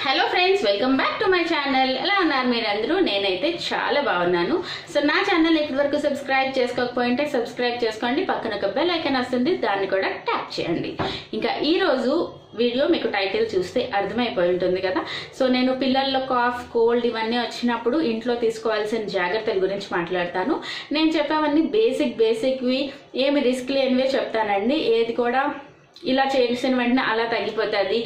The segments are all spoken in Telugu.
Hello friends, welcome back to my channel. ఎలా ఉన్నారు మీరందరూ? నేనైతే చాలా బాగున్నాను. సో నా ఛానల్ ఇప్పటి వరకు సబ్స్క్రైబ్ చేసుకోకపోయింటే సబ్స్క్రైబ్ చేసుకోండి. పక్కన ఒక బెల్ ఐకాన్ వస్తుంది, దాన్ని కూడా ట్యాప్ చేయండి. ఇంకా ఈరోజు వీడియో మీకు టైటిల్ చూస్తే అర్థమైపోయి ఉంటుంది కదా. సో నేను పిల్లల్లో కాఫ్, కోల్డ్ ఇవన్నీ వచ్చినప్పుడు ఇంట్లో తీసుకోవాల్సిన జాగ్రత్తల గురించి మాట్లాడతాను. నేను చెప్పేవన్నీ బేసిక్వి, ఏమి రిస్క్ లేనివే చెప్తానండి. ఏది కూడా ఇలా చేసిన వెంటనే అలా తగ్గిపోతుంది,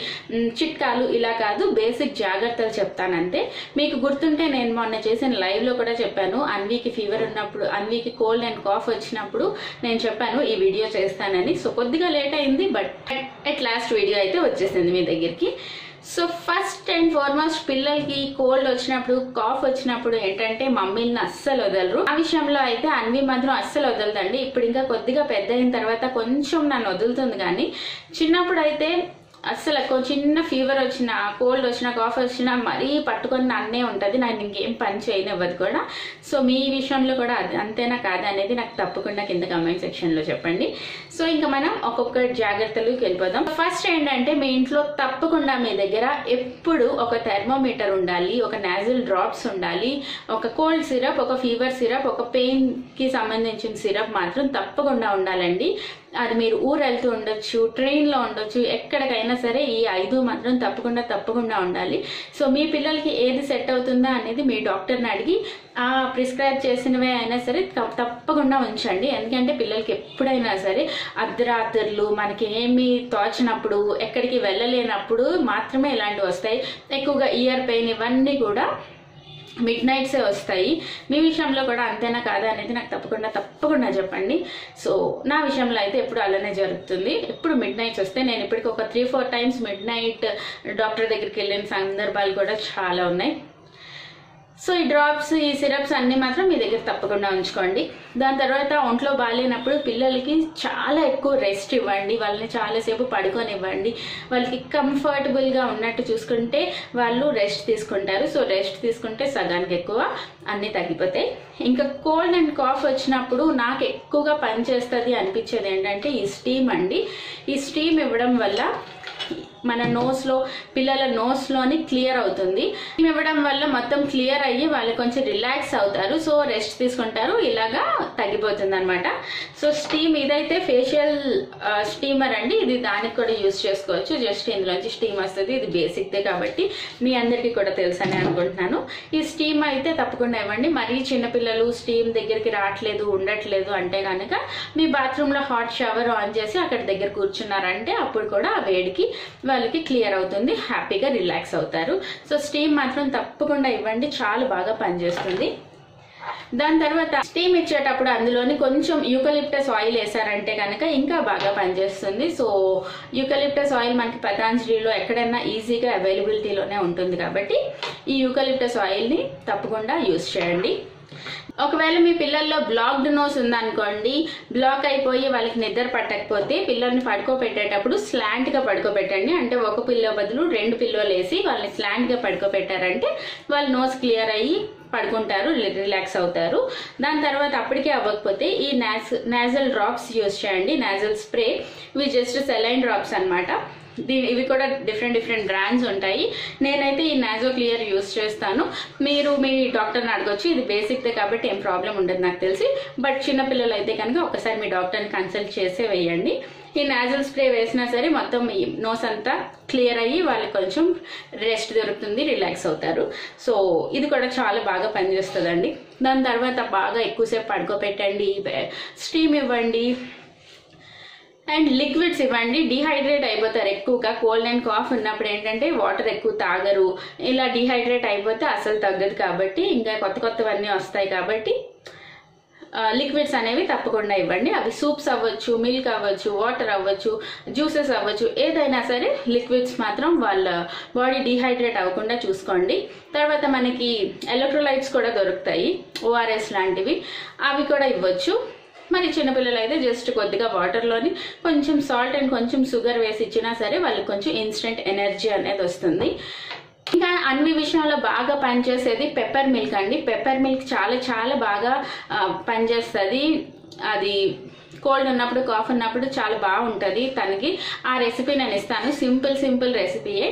చిట్కాలు ఇలా కాదు, బేసిక్ జాగ్రత్తలు చెప్తానంతే. మీకు గుర్తుంటే నేను మొన్న చేసిన లైవ్లో కూడా చెప్పాను, అన్వీకి ఫీవర్ ఉన్నప్పుడు, అన్వీకి కోల్డ్ అండ్ కాఫ్ వచ్చినప్పుడు నేను చెప్పాను ఈ వీడియో చేస్తానని. సో కొద్దిగా లేట్ అయింది, బట్ ఎట్ లాస్ట్ వీడియో అయితే వచ్చేసింది మీ దగ్గరికి. సో ఫస్ట్ అండ్ ఫార్మోస్ట్, పిల్లలకి కోల్డ్ వచ్చినప్పుడు, కాఫ్ వచ్చినప్పుడు ఏంటంటే మమ్మీని అస్సలు వదలరు. ఆ విషయంలో అయితే అన్వి మాత్రం అస్సలు వదలదండి. ఇప్పుడు ఇంకా కొద్దిగా పెద్ద అయిన తర్వాత కొంచెం నన్ను వదులుతుంది, కానీ చిన్నప్పుడు అయితే అస్సలు చిన్న ఫీవర్ వచ్చినా, కోల్డ్ వచ్చినా, కాఫ్ వచ్చినా మరీ పట్టుకొని నన్నే ఉంటుంది. నాకు ఇంకేం పని చేయనివ్వదు కూడా. సో మీ విషయంలో కూడా అంతేనా కాదా అనేది నాకు తప్పకుండా కింద కామెంట్ సెక్షన్లో చెప్పండి. సో ఇంకా మనం ఒక్కొక్క జాగ్రత్తలకు వెళ్ళిపోదాం. ఫస్ట్ ఏంటంటే, మీ ఇంట్లో తప్పకుండా మీ దగ్గర ఎప్పుడు ఒక థెర్మోమీటర్ ఉండాలి, ఒక నాజల్ డ్రాప్స్ ఉండాలి, ఒక కోల్డ్ సిరప్, ఒక ఫీవర్ సిరప్, ఒక పెయిన్కి సంబంధించిన సిరప్ మాత్రం తప్పకుండా ఉండాలండి. అది మీరు ఊరు వెళ్తూ ఉండొచ్చు, ట్రైన్లో ఉండొచ్చు, ఎక్కడికైనా సరే ఈ 5 మాత్రం తప్పకుండా ఉండాలి. సో మీ పిల్లలకి ఏది సెట్ అవుతుందా అనేది మీ డాక్టర్ని అడిగి ఆ ప్రిస్క్రైబ్ చేసినవే అయినా సరే తప్పకుండా ఉంచండి. ఎందుకంటే పిల్లలకి ఎప్పుడైనా సరే అర్ధరాత్రులు మనకి ఏమి తోచినప్పుడు, ఎక్కడికి వెళ్ళలేనప్పుడు మాత్రమే ఇలాంటివి వస్తాయి. ఎక్కువగా ఇయర్ పెయిన్ ఇవన్నీ కూడా మిడ్ నైట్సే వస్తాయి. మీ విషయంలో కూడా అంతేనా కాదా అనేది నాకు తప్పకుండా చెప్పండి. సో నా విషయంలో అయితే ఎప్పుడు అలానే జరుగుతుంది. ఎప్పుడు మిడ్ నైట్స్ వస్తే నేను ఇప్పటికి ఒక 3-4 టైమ్స్ మిడ్ నైట్ డాక్టర్ దగ్గరికి వెళ్ళిన సందర్భాలు కూడా చాలా ఉన్నాయి. సో ఈ డ్రాప్స్, ఈ సిరప్స్ అన్నీ మాత్రం మీ దగ్గర తప్పకుండా ఉంచుకోండి. దాని తర్వాత ఒంట్లో బాగాలేనప్పుడు పిల్లలకి చాలా ఎక్కువ రెస్ట్ ఇవ్వండి. వాళ్ళని చాలాసేపు పడుకొనివ్వండి. వాళ్ళకి కంఫర్టబుల్గా ఉన్నట్టు చూసుకుంటే వాళ్ళు రెస్ట్ తీసుకుంటారు. సో రెస్ట్ తీసుకుంటే సగానికి ఎక్కువ అన్నీ తగ్గిపోతాయి. ఇంకా కోల్డ్ అండ్ కాఫ్ వచ్చినప్పుడు నాకు ఎక్కువగా పనిచేస్తుంది అనిపించేది ఏంటంటే ఈ స్టీమ్ అండి. ఈ స్టీమ్ ఇవ్వడం వల్ల మన నోస్లో, పిల్లల నోస్లోని క్లియర్ అవుతుంది. ఇవ్వడం వల్ల మొత్తం క్లియర్ అయ్యి వాళ్ళు కొంచెం రిలాక్స్ అవుతారు. సో రెస్ట్ తీసుకుంటారు, ఇలాగా తగ్గిపోతుంది అనమాట. సో స్టీమ్, ఇదైతే ఫేషియల్ స్టీమర్ అండి. ఇది దానికి కూడా యూజ్ చేసుకోవచ్చు. జస్ట్ ఇందులోంచి స్టీమ్ వస్తుంది. ఇది బేసిక్దే కాబట్టి మీ అందరికీ కూడా తెలుసని అనుకుంటున్నాను. ఈ స్టీమ్ అయితే తప్పకుండా ఇవ్వండి. మరీ చిన్నపిల్లలు స్టీమ్ దగ్గరికి రావట్లేదు, ఉండట్లేదు అంటే కనుక మీ బాత్రూంలో హాట్ షవర్ ఆన్ చేసి అక్కడ దగ్గర కూర్చున్నారంటే అప్పుడు కూడా ఆ వేడికి వాళ్ళకి క్లియర్ అవుతుంది, హ్యాపీగా రిలాక్స్ అవుతారు. సో స్టీమ్ మాత్రం తప్పకుండా ఇవ్వండి, చాలా బాగా పనిచేస్తుంది. దాని తర్వాత స్టీమ్ ఇచ్చేటప్పుడు అందులోని కొంచెం యూకలిప్టస్ ఆయిల్ వేసారంటే కనుక ఇంకా బాగా పనిచేస్తుంది. సో యూకలిప్టస్ ఆయిల్ మనకి పతాంజలిలో ఎక్కడైనా ఈజీగా అవైలబిలిటీలోనే ఉంటుంది కాబట్టి ఈ యూకలిప్టస్ ఆయిల్ని తప్పకుండా యూజ్ చేయండి. ఒకవేళ మీ పిల్లల్లో బ్లాక్డ్ నోస్ ఉందనుకోండి, బ్లాక్ అయిపోయి వాళ్ళకి నిద్ర పట్టకపోతే పిల్లల్ని పడుకోబెట్టేటప్పుడు స్లాంట్గా పడుకోబెట్టండి. అంటే ఒక పిల్లో బదులు 2 పిల్లోలు వేసి వాళ్ళని స్లాంట్గా పడుకోబెట్టారంటే వాళ్ళ నోస్ క్లియర్ అయ్యి పడుకుంటారు, రిలాక్స్ అవుతారు. దాని తర్వాత అప్పటికే అవ్వకపోతే ఈ నాజల్ డ్రాప్స్ యూజ్ చేయండి. నాజల్ స్ప్రే, ఇవి జస్ట్ సెలైన్ డ్రాప్స్ అనమాట. ఇవి కూడా డిఫరెంట్ బ్రాండ్స్ ఉంటాయి. నేనైతే ఈ నాజో క్లియర్ యూజ్ చేస్తాను. మీరు మీ డాక్టర్ని అడగొచ్చు. ఇది బేసిక్దే కాబట్టి ఏం ప్రాబ్లం ఉండదు నాకు తెలిసి. బట్ చిన్నపిల్లలు అయితే కనుక ఒకసారి మీ డాక్టర్ని కన్సల్ట్ చేసే వేయండి. ఈ నాజల్ స్ప్రే వేసినా సరే మొత్తం ఈ నోస్ అంతా క్లియర్ అయ్యి వాళ్ళకి కొంచెం రెస్ట్ దొరుకుతుంది, రిలాక్స్ అవుతారు. సో ఇది కూడా చాలా బాగా పనిచేస్తుందండి. దాని తర్వాత బాగా ఎక్కువసేపు పడుకోబెట్టండి, స్టీమ్ ఇవ్వండి అండ్ లిక్విడ్స్ ఇవ్వండి. డిహైడ్రేట్ అయిపోతారు ఎక్కువగా. కోల్డ్ అండ్ కాఫ్ ఉన్నప్పుడు ఏంటంటే వాటర్ ఎక్కువ తాగరు. ఇలా డిహైడ్రేట్ అయిపోతే అసలు తగ్గదు కాబట్టి, ఇంకా కొత్తవన్నీ వస్తాయి కాబట్టి లిక్విడ్స్ అనేవి తప్పకుండా ఇవ్వండి. అవి సూప్స్ అవ్వచ్చు, మిల్క్ అవ్వచ్చు, వాటర్ అవ్వచ్చు, జ్యూసెస్ అవ్వచ్చు, ఏదైనా సరే లిక్విడ్స్ మాత్రం వాళ్ళ బాడీ డిహైడ్రేట్ అవ్వకుండా చూసుకోండి. తర్వాత మనకి ఎలక్ట్రోలైట్స్ కూడా దొరుకుతాయి, ఓఆర్ఎస్ లాంటివి, అవి కూడా ఇవ్వచ్చు. మరి చిన్నపిల్లలు అయితే జస్ట్ కొద్దిగా వాటర్లోని కొంచెం సాల్ట్ అండ్ కొంచెం షుగర్ వేసి ఇచ్చినా సరే వాళ్ళకి కొంచెం ఇన్స్టెంట్ ఎనర్జీ అనేది వస్తుంది. ఇంకా అన్ని విషయాల్లో బాగా పనిచేసేది పెప్పర్ మిల్క్ అండి. పెప్పర్ మిల్క్ చాలా బాగా పనిచేస్తుంది. అది కోల్డ్ ఉన్నప్పుడు, కాఫ్ ఉన్నప్పుడు చాలా బాగుంటుంది తనకి. ఆ రెసిపీ నేను ఇస్తాను. సింపుల్ రెసిపీయే.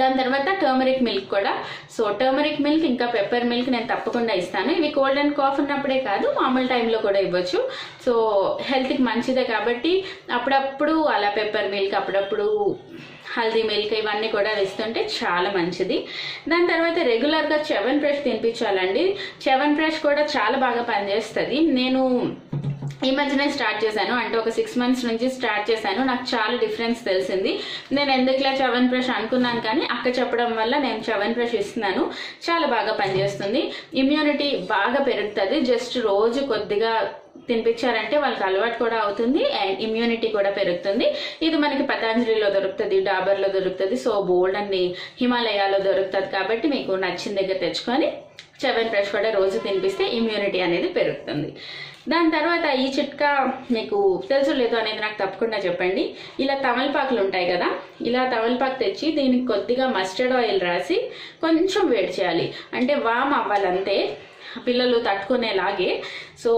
దాని తర్వాత టర్మరిక్ మిల్క్ కూడా. సో టర్మరిక్ మిల్క్ ఇంకా పెప్పర్ మిల్క్ నేను తప్పకుండా ఇస్తాను. ఇవి కోల్డ్ అండ్ కాఫ్ ఉన్నప్పుడే కాదు, మామూలు టైంలో కూడా ఇవ్వచ్చు. సో హెల్త్కి మంచిదే కాబట్టి అప్పుడప్పుడు అలా పెప్పర్ మిల్క్, అప్పుడప్పుడు హల్దీ మిల్క్ ఇవన్నీ కూడా ఇస్తుంటే చాలా మంచిది. దాని తర్వాత రెగ్యులర్గా చ్యవన్ బ్రష్ తినిపించాలండి. చ్యవన్ బ్రష్ కూడా చాలా బాగా పనిచేస్తుంది. నేను ఈ మధ్యనే స్టార్ట్ చేశాను, అంటే ఒక 6 months నుంచి స్టార్ట్ చేశాను. నాకు చాలా డిఫరెన్స్ తెలిసింది. నేను ఎందుకులా చ్యవన్ బ్రష్ అనుకున్నాను, కానీ అక్క చెప్పడం వల్ల నేను చ్యవన్ బ్రష్ ఇస్తున్నాను. చాలా బాగా పనిచేస్తుంది. ఇమ్యూనిటీ బాగా పెరుగుతుంది. జస్ట్ రోజు కొద్దిగా తినిపించారంటే వాళ్ళకి అలవాటు కూడా అవుతుంది అండ్ ఇమ్యూనిటీ కూడా పెరుగుతుంది. ఇది మనకి పతంజలిలో దొరుకుతుంది, డాబర్లో దొరుకుతుంది, సో బోల్డ్ అన్ని హిమాలయాలో దొరుకుతుంది. కాబట్టి మీకు నచ్చిన దగ్గర తెచ్చుకొని చ్యవన్ బ్రష్ కూడా రోజు తినిపిస్తే ఇమ్యూనిటీ అనేది పెరుగుతుంది. దాని తర్వాత ఈ చిట్కా మీకు తెలుసు లేదో అనేది నాకు తప్పకుండా చెప్పండి. ఇలా తమలపాకులు ఉంటాయి కదా, ఇలా తమలపాకు తెచ్చి దీనికి కొద్దిగా మస్టర్డ్ ఆయిల్ రాసి కొంచెం వేడి చేయాలి. అంటే వామ్ అవ్వాలంతే, పిల్లలు తట్టుకునేలాగే. సో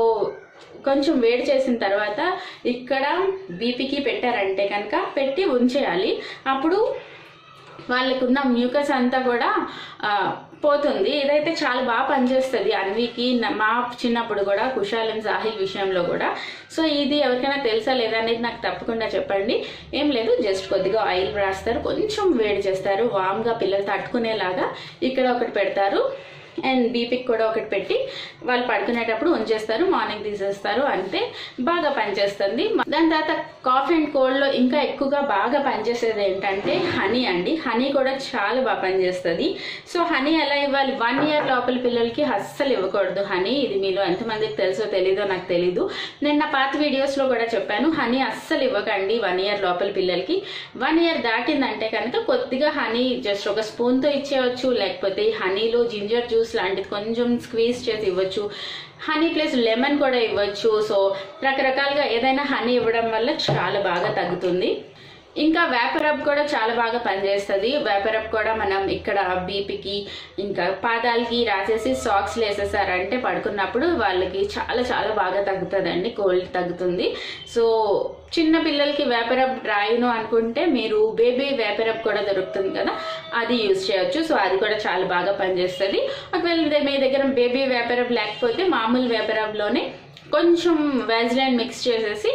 కొంచెం వేడి చేసిన తర్వాత ఇక్కడ బీపీకి పెట్టారంటే కనుక పెట్టి ఉంచేయాలి. అప్పుడు వాళ్ళకున్న మ్యూకస్ అంతా కూడా పోతుంది. ఇదైతే చాలా బాగా పనిచేస్తుంది అన్వికి. మా చిన్నప్పుడు కూడా కుషాలం సాహిల్ విషయంలో కూడా. సో ఇది ఎవరికైనా తెలుసా లేదా అనేది నాకు తప్పకుండా చెప్పండి. ఏం లేదు, జస్ట్ కొద్దిగా ఆయిల్ రాస్తారు, కొంచెం వేడి చేస్తారు, వామ్గా పిల్లలు తట్టుకునేలాగా ఇక్కడ ఒకటి పెడతారు అండ్ బీపీకి కూడా ఒకటి పెట్టి వాళ్ళు పడుకునేటప్పుడు ఉంచేస్తారు, మార్నింగ్ తీసేస్తారు, అంతే. బాగా పనిచేస్తుంది. దాని తర్వాత కాఫ్ అండ్ కోల్డ్లో ఇంకా ఎక్కువగా బాగా పనిచేసేది ఏంటంటే హనీ అండి. హనీ కూడా చాలా బాగా పనిచేస్తుంది. సో హనీ ఎలా ఇవ్వాలి, 1 year లోపల పిల్లలకి అస్సలు ఇవ్వకూడదు హనీ. ఇది మీలో ఎంతమందికి తెలుసో తెలీదో నాకు తెలీదు. నేను నా పాత వీడియోస్లో కూడా చెప్పాను, హనీ అస్సలు ఇవ్వకండి 1 year లోపల పిల్లలకి. 1 year దాటిందంటే కనుక కొద్దిగా హనీ జస్ట్ ఒక స్పూన్తో ఇచ్చేయచ్చు, లేకపోతే హనీలో జింజర్ జ్యూస్ లాంటిది కొంచెం స్క్వీజ్ చేసి ఇవ్వచ్చు. హనీ ప్లస్ లెమన్ కూడా ఇవ్వచ్చు. సో రకరకాలుగా ఏదైనా హనీ ఇవ్వడం వల్ల చాలా బాగా తగ్గుతుంది. ఇంకా వేపరబ్ కూడా చాలా బాగా పనిచేస్తుంది. వేపరబ్ కూడా మనం ఇక్కడ బీపీకి ఇంకా పాదాలకి రాసేసి సాక్స్ వేసేసారంటే పడుకున్నప్పుడు వాళ్ళకి చాలా చాలా బాగా తగ్గుతుందండి, కోల్డ్ తగ్గుతుంది. సో చిన్న పిల్లలకి వేపరబ్ రాయను అనుకుంటే మీరు బేబీ వేపరబ్ కూడా దొరుకుతుంది కదా, అది యూజ్ చేయొచ్చు. సో అది కూడా చాలా బాగా పనిచేస్తుంది. ఒకవేళ మీ దగ్గర బేబీ వేపరబ్ లేకపోతే మామూలు వేపరబ్లోనే కొంచెం వ్యాజిలైన్ మిక్స్ చేసేసి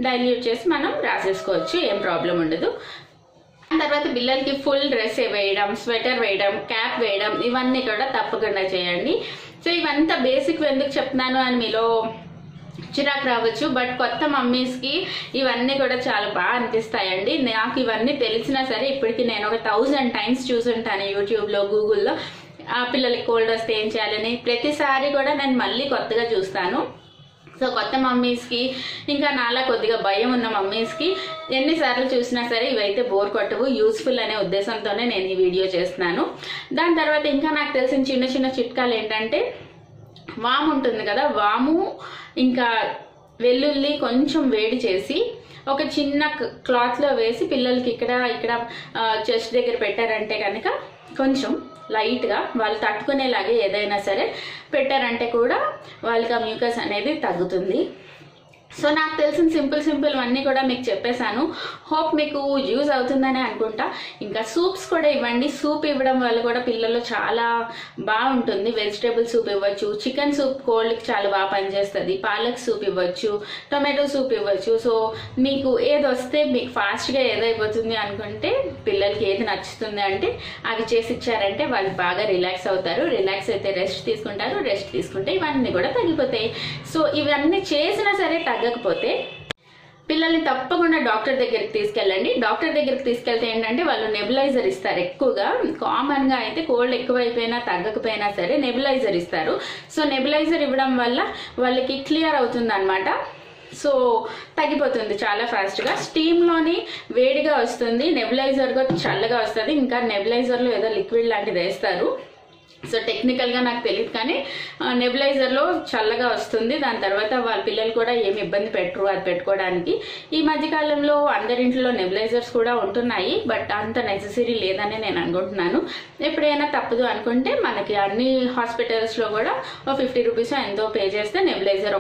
డైల్యూట్ చేసి మనం రాసేసుకోవచ్చు, ఏం ప్రాబ్లం ఉండదు. దాని తర్వాత పిల్లలకి ఫుల్ డ్రెస్ వేయడం, స్వెటర్ వేయడం, క్యాప్ వేయడం ఇవన్నీ కూడా తప్పకుండా చేయండి. సో ఇవంతా బేసిక్ ఎందుకు చెప్తున్నాను అని మీలో చిరాకు రావచ్చు, బట్ కొత్త మమ్మీస్కి ఇవన్నీ కూడా చాలా బాగా అనిపిస్తాయండి. నాకు ఇవన్నీ తెలిసినా సరే ఇప్పటికి నేను ఒక 1000 times చూసుంటాను యూట్యూబ్లో, గూగుల్లో. ఆ పిల్లలకి కోల్డ్ వస్తే ఏం చేయాలని ప్రతిసారి కూడా నేను మళ్ళీ కొత్తగా చూస్తాను. సో కొత్త మమ్మీస్కి ఇంకా నాలా కొద్దిగా భయం ఉన్న మమ్మీస్కి ఎన్నిసార్లు చూసినా సరే ఇవైతే బోర్ కొట్టవు, యూస్ఫుల్ అనే ఉద్దేశంతోనే నేను ఈ వీడియో చేస్తున్నాను. దాని తర్వాత ఇంకా నాకు తెలిసిన చిన్న చిన్న చిట్కాలు ఏంటంటే, వాము ఉంటుంది కదా, వాము ఇంకా వెల్లుల్లి కొంచెం వేడి చేసి ఒక చిన్న క్లాత్లో వేసి పిల్లలకి ఇక్కడ చెస్ట్ దగ్గర పెట్టారంటే కనుక కొంచెం లైట్గా వాళ్ళు తట్టుకునేలాగే ఏదైనా సరే పెట్టారంటే కూడా వాళ్ళకి ఆ మ్యూకస్ అనేది తగ్గుతుంది. సో నాకు తెలిసిన సింపుల్ అన్నీ కూడా మీకు చెప్పేశాను. హోప్ మీకు యూజ్ అవుతుందని అనుకుంటా. ఇంకా సూప్స్ కూడా ఇవ్వండి. సూప్ ఇవ్వడం వల్ల కూడా పిల్లల్లో చాలా బాగుంటుంది. వెజిటేబుల్ సూప్ ఇవ్వచ్చు, చికెన్ సూప్ కోల్డ్కి చాలా బాగా పనిచేస్తుంది, పాలక్ సూప్ ఇవ్వచ్చు, టొమాటో సూప్ ఇవ్వచ్చు. సో మీకు ఏది వస్తే మీకు ఫాస్ట్గా ఏదైపోతుంది అనుకుంటే పిల్లలకి ఏది నచ్చుతుంది అంటే అవి చేసి ఇచ్చారంటే వాళ్ళు బాగా రిలాక్స్ అవుతారు. రిలాక్స్ అయితే రెస్ట్ తీసుకుంటారు, రెస్ట్ తీసుకుంటే ఇవన్నీ కూడా తగ్గిపోతాయి. సో ఇవన్నీ చేసినా సరే తగ్గకపోతే పిల్లల్ని తప్పకుండా డాక్టర్ దగ్గరికి తీసుకెళ్ళండి. డాక్టర్ దగ్గరికి తీసుకెళ్తే ఏంటంటే వాళ్ళు నెబులైజర్ ఇస్తారు. ఎక్కువగా కామన్గా అయితే కోల్డ్ ఎక్కువైపోయినా తగ్గకపోయినా సరే నెబులైజర్ ఇస్తారు. సో నెబులైజర్ ఇవ్వడం వల్ల వాళ్ళకి క్లియర్ అవుతుంది అనమాట. సో తగ్గిపోతుంది చాలా ఫాస్ట్గా. స్టీమ్లోని వేడిగా వస్తుంది, నెబులైజర్గా చల్లగా వస్తుంది. ఇంకా నెబులైజర్లో ఏదో లిక్విడ్ లాంటిది వేస్తారు. సో టెక్నికల్గా నాకు తెలియదు, కానీ నెబులైజర్లో చల్లగా వస్తుంది. దాని తర్వాత వాళ్ళ పిల్లలు కూడా ఏమి ఇబ్బంది పెట్టరు అది పెట్టుకోవడానికి. ఈ మధ్యకాలంలో అందరింట్లో నెబులైజర్స్ కూడా ఉంటున్నాయి, బట్ అంత నెసెసరీ లేదని నేను అనుకుంటున్నాను. ఎప్పుడైనా తప్పదు అనుకుంటే మనకి అన్ని హాస్పిటల్స్లో కూడా 50 రూపీస్ ఎంతో పే చేస్తే నెబులైజర్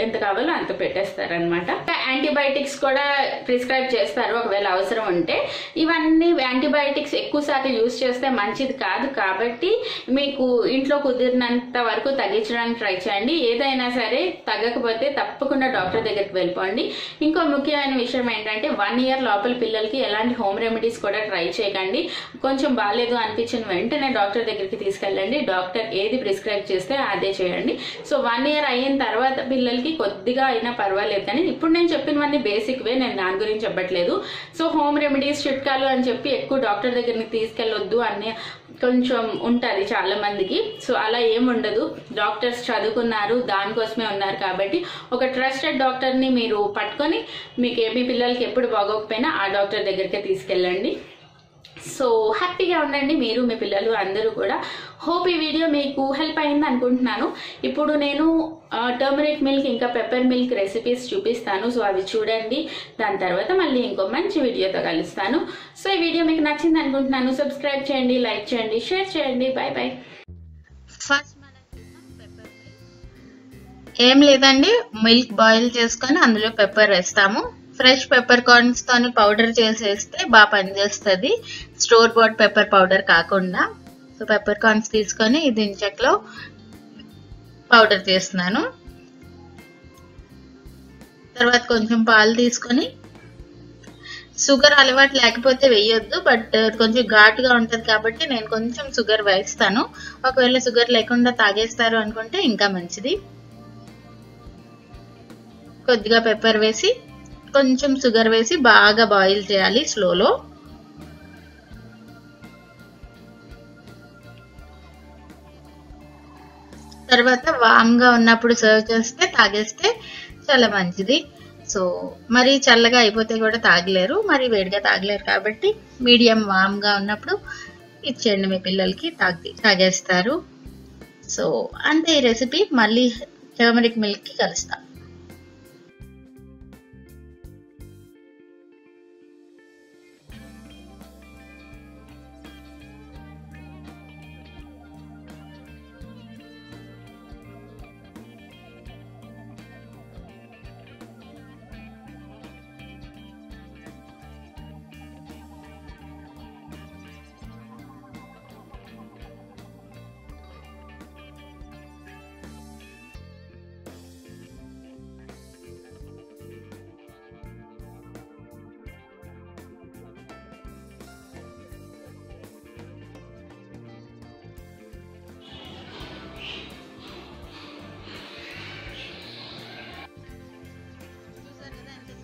ఎంత కావాలో అంత పెట్టేస్తారనమాట. యాంటీబయాటిక్స్ కూడా ప్రిస్క్రైబ్ చేస్తారు ఒకవేళ అవసరం ఉంటే. ఇవన్నీ యాంటీబయాటిక్స్ ఎక్కువ సార్లు యూజ్ చేస్తే మంచిది కాదు, కాబట్టి మీకు ఇంట్లో కుదిరినంత వరకు తగ్గించడానికి ట్రై చేయండి. ఏదైనా సరే తగ్గకపోతే తప్పకుండా డాక్టర్ దగ్గరికి వెళ్ళిపోండి. ఇంకో ముఖ్యమైన విషయం ఏంటంటే 1 ఇయర్ లోపల పిల్లలకి ఎలాంటి హోమ్ రెమెడీస్ కూడా ట్రై చేయకండి. కొంచెం బాగాలేదు అనిపించిన వెంటనే డాక్టర్ దగ్గరికి తీసుకెళ్ళండి. డాక్టర్ ఏది ప్రిస్క్రైబ్ చేస్తే అదే చేయండి. సో 1 ఇయర్ అయిన తర్వాత పిల్లలకి కొద్దిగా అయినా పర్వాలేదు, కానీ ఇప్పుడు నేను చెప్పినవన్నీ బేసిక్ వే, నేను దాని గురించి చెప్పట్లేదు. సో హోమ్ రెమెడీస్ చిట్కాలు అని చెప్పి ఎక్కువ డాక్టర్ దగ్గరికి తీసుకెళ్ళొద్దు అని కొంచెం ఉంటుంది చాలా మందికి. సో అలా ఏముండదు, డాక్టర్స్ చదువుకున్నారు, దానికోసమే ఉన్నారు. కాబట్టి ఒక ట్రస్టెడ్ డాక్టర్ని మీరు పట్టుకొని మీకు మీ పిల్లలకి ఎప్పుడు బాగోకపోయినా ఆ డాక్టర్ దగ్గరికి తీసుకెళ్ళండి. సో హ్యాపీగా ఉండండి మీరు, మీ పిల్లలు అందరూ కూడా. హోప్ ఈ వీడియో మీకు హెల్ప్ అయింది అనుకుంటున్నాను. ఇప్పుడు నేను టర్మరిక్ మిల్క్ ఇంకా పెప్పర్ మిల్క్ రెసిపీస్ చూపిస్తాను, సో అవి చూడండి. దాని తర్వాత మళ్ళీ ఇంకో మంచి వీడియోతో కలుస్తాను. సో ఈ వీడియో మీకు నచ్చింది అనుకుంటున్నాను. సబ్స్క్రైబ్ చేయండి, లైక్ చేయండి, షేర్ చేయండి. Bye bye. ఫస్ట్ ఏం లేదండి, మిల్క్ బాయిల్ చేసుకొని అందులో పెప్పర్ వేస్తాము. ఫ్రెష్ పెప్పర్ కార్న్స్ తోని పౌడర్ చేసేస్తే బాగా పనిచేస్తుంది, స్టోర్ బాట్ పెప్పర్ పౌడర్ కాకుండా. సో పెప్పర్ కార్న్స్ తీసుకొని ఇది ఇంచక్లో పౌడర్ చేస్తున్నాను. తర్వాత కొంచెం పాలు తీసుకొని, షుగర్ అలవాటు లేకపోతే వేయొద్దు, బట్ కొంచెం ఘాటుగా ఉంటుంది కాబట్టి నేను కొంచెం షుగర్ వేస్తాను. ఒకవేళ షుగర్ లేకుండా తాగేస్తారు అనుకుంటే ఇంకా మంచిది. కొద్దిగా పెప్పర్ వేసి కొంచెం షుగర్ వేసి బాగా బాయిల్ చేయాలి స్లోలో. తర్వాత వామ్గా ఉన్నప్పుడు సర్వ్ చేస్తే తాగేస్తే చాలా మంచిది. సో మరి చల్లగా అయిపోతే కూడా తాగలేరు, మరి వేడిగా తాగలేరు, కాబట్టి మీడియం వామ్గా ఉన్నప్పుడు ఇచ్చేయండి మీ పిల్లలకి, తాగేస్తారు. సో అంతే ఈ రెసిపీ. మళ్ళీ టర్మరిక్ మిల్క్కి కలుస్తాం.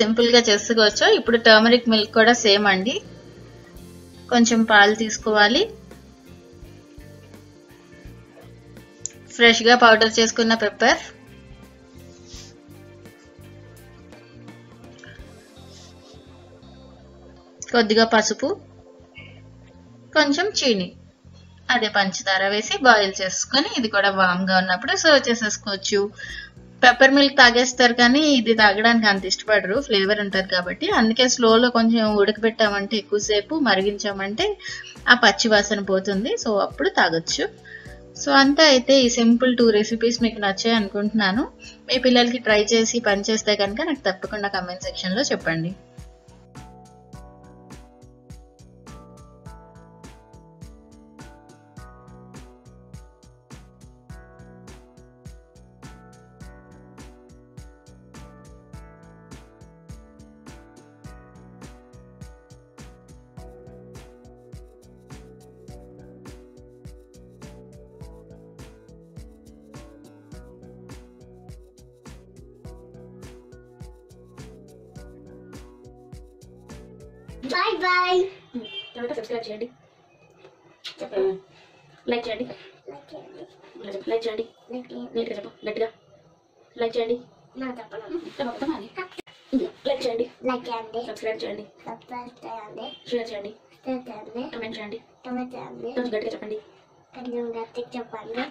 సింపుల్ గా చేసుకోవచ్చు. ఇప్పుడు టర్మరిక్ మిల్క్ కూడా సేమ్ అండి. కొంచెం పాలు తీసుకోవాలి, ఫ్రెష్ గా పౌడర్ చేసుకున్న పెప్పర్, కొద్దిగా పసుపు, కొంచెం చీని, అదే పంచదార వేసి బాయిల్ చేసుకొని ఇది కూడా వామ్ గా ఉన్నప్పుడు సర్వ్ చేసేసుకోవచ్చు. పెప్పర్ మిల్క్ తాగేస్తారు కానీ ఇది తాగడానికి అంత ఇష్టపడరు, ఫ్లేవర్ ఉంటుంది కాబట్టి. అందుకే స్లోలో కొంచెం ఉడకబెట్టామంటే, ఎక్కువసేపు మరిగించామంటే ఆ పచ్చి వాసన పోతుంది. సో అప్పుడు తాగొచ్చు. సో అంతా అయితే ఈ సింపుల్ 2 రెసిపీస్ మీకు నచ్చాయి అనుకుంటున్నాను. మీ పిల్లలకి ట్రై చేసి పని చేస్తే కనుక నాకు తప్పకుండా కామెంట్ సెక్షన్లో చెప్పండి. Bye bye. తర్వాత సబ్స్క్రైబ్ చేయండి, లైక్ చేయండి, లైక్ చేయండి, నీట్గా చెప్పు, గట్టిగా లైక్ చేయండి, లైక్ చేయండి, సబ్స్క్రైబ్ చేయండి, షేర్ చేయండి, కమెంట్ చేయండి, కొంచెం గట్టిగా చెప్పండి. కొంచెం గట్టిగా చెప్పండి.